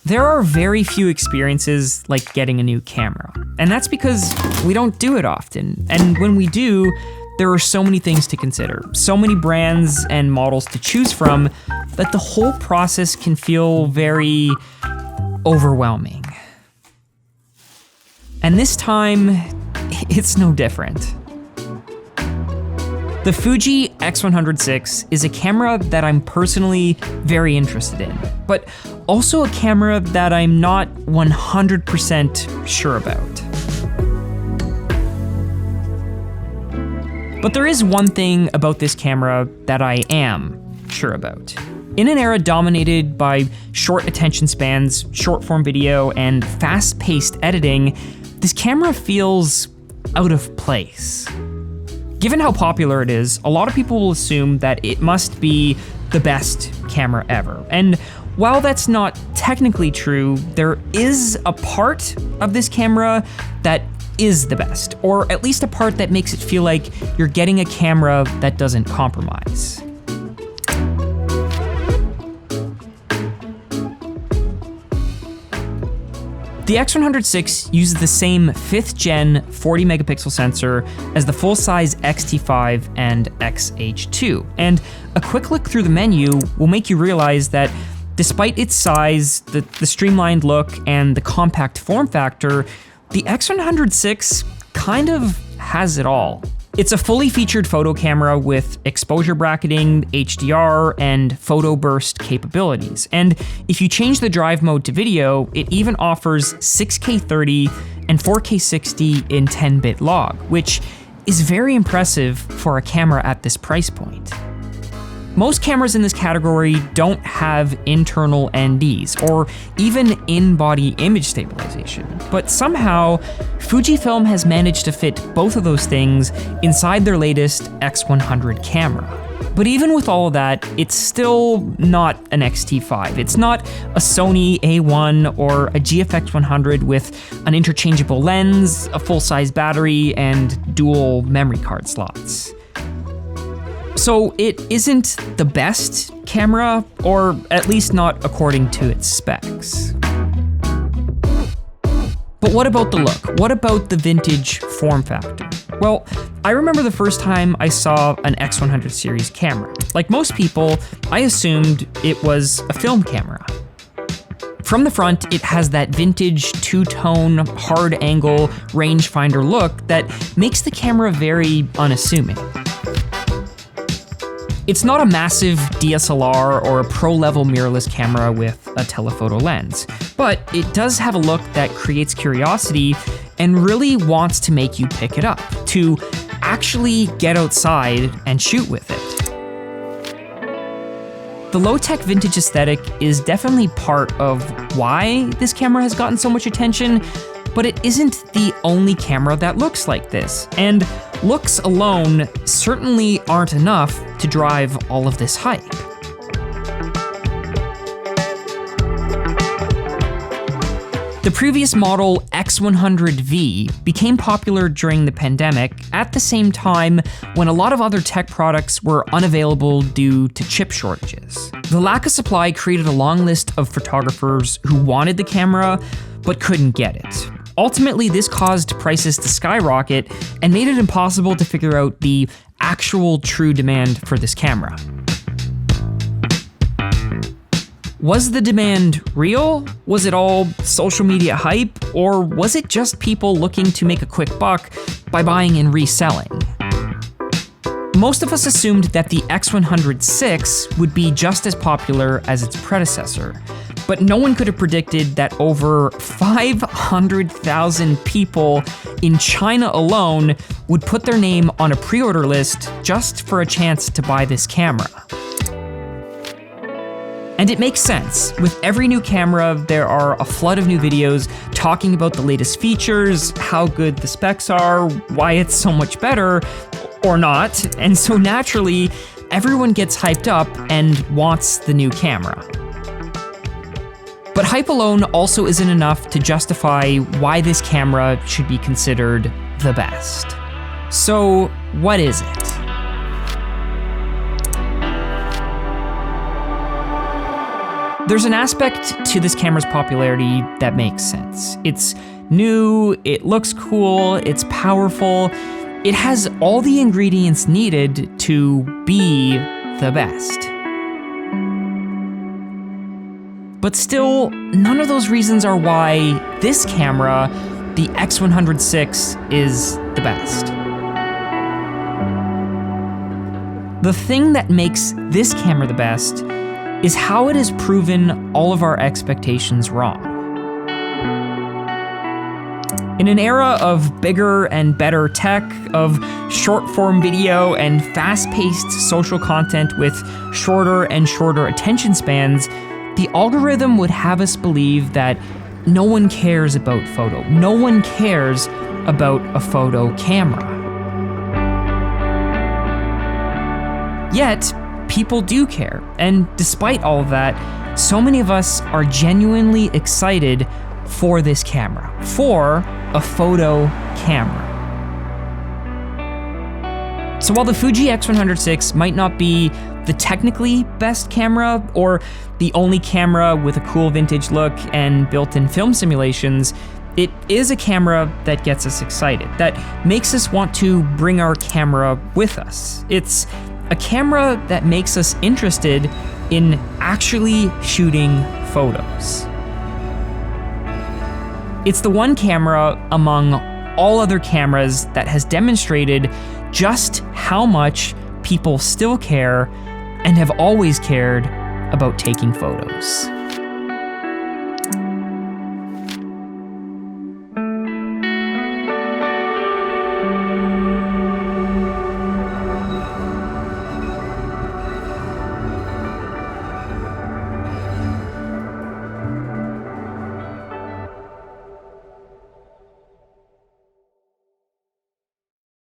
There are very few experiences like getting a new camera, and that's because we don't do it often. And when we do, there are so many things to consider, so many brands and models to choose from, that the whole process can feel very overwhelming. And this time, it's no different. The Fuji X100VI is a camera that I'm personally very interested in, but also a camera that I'm not 100% sure about. But there is one thing about this camera that I am sure about. In an era dominated by short attention spans, short-form video, and fast-paced editing, this camera feels out of place. Given how popular it is, a lot of people will assume that it must be the best camera ever. And while that's not technically true, there is a part of this camera that is the best, or at least a part that makes it feel like you're getting a camera that doesn't compromise. The X100VI uses the same 5th gen 40 megapixel sensor as the full-size X-T5 and X-H2. And a quick look through the menu will make you realize that despite its size, the streamlined look, and the compact form factor, the X100VI kind of has it all. It's a fully featured photo camera with exposure bracketing, HDR, and photo burst capabilities. And if you change the drive mode to video, it even offers 6K 30 and 4K 60 in 10-bit log, which is very impressive for a camera at this price point. Most cameras in this category don't have internal NDs or even in-body image stabilization, but somehow Fujifilm has managed to fit both of those things inside their latest X100 camera. But even with all of that, it's still not an X-T5. It's not a Sony A1 or a GFX 100 with an interchangeable lens, a full-size battery, and dual memory card slots. So it isn't the best camera, or at least not according to its specs. But what about the look? What about the vintage form factor? Well, I remember the first time I saw an X100 series camera. Like most people, I assumed it was a film camera. From the front, it has that vintage two-tone, hard-angle rangefinder look that makes the camera very unassuming. It's not a massive DSLR or a pro-level mirrorless camera with a telephoto lens, but it does have a look that creates curiosity and really wants to make you pick it up, to actually get outside and shoot with it. The low-tech vintage aesthetic is definitely part of why this camera has gotten so much attention, but it isn't the only camera that looks like this, and looks alone certainly aren't enough to drive all of this hype. The previous model X100V became popular during the pandemic at the same time when a lot of other tech products were unavailable due to chip shortages. The lack of supply created a long list of photographers who wanted the camera but couldn't get it. Ultimately, this caused prices to skyrocket and made it impossible to figure out the actual true demand for this camera. Was the demand real? Was it all social media hype? Or was it just people looking to make a quick buck by buying and reselling? Most of us assumed that the X100VI would be just as popular as its predecessor, but no one could have predicted that over 500,000 people in China alone would put their name on a pre-order list just for a chance to buy this camera. And it makes sense. With every new camera, there are a flood of new videos talking about the latest features, how good the specs are, why it's so much better, or not, and so naturally, everyone gets hyped up and wants the new camera. But hype alone also isn't enough to justify why this camera should be considered the best. So, what is it? There's an aspect to this camera's popularity that makes sense. It's new, it looks cool, it's powerful, it has all the ingredients needed to be the best. But still, none of those reasons are why this camera, the X100VI, is the best. The thing that makes this camera the best is how it has proven all of our expectations wrong. In an era of bigger and better tech, of short-form video and fast-paced social content with shorter and shorter attention spans, the algorithm would have us believe that no one cares about photo. No one cares about a photo camera. Yet, people do care, and despite all of that, so many of us are genuinely excited for this camera, for a photo camera. So while the Fuji X100VI might not be the technically best camera, or the only camera with a cool vintage look and built-in film simulations, it is a camera that gets us excited, that makes us want to bring our camera with us. It's a camera that makes us interested in actually shooting photos. It's the one camera among all other cameras that has demonstrated just how much people still care and have always cared about taking photos.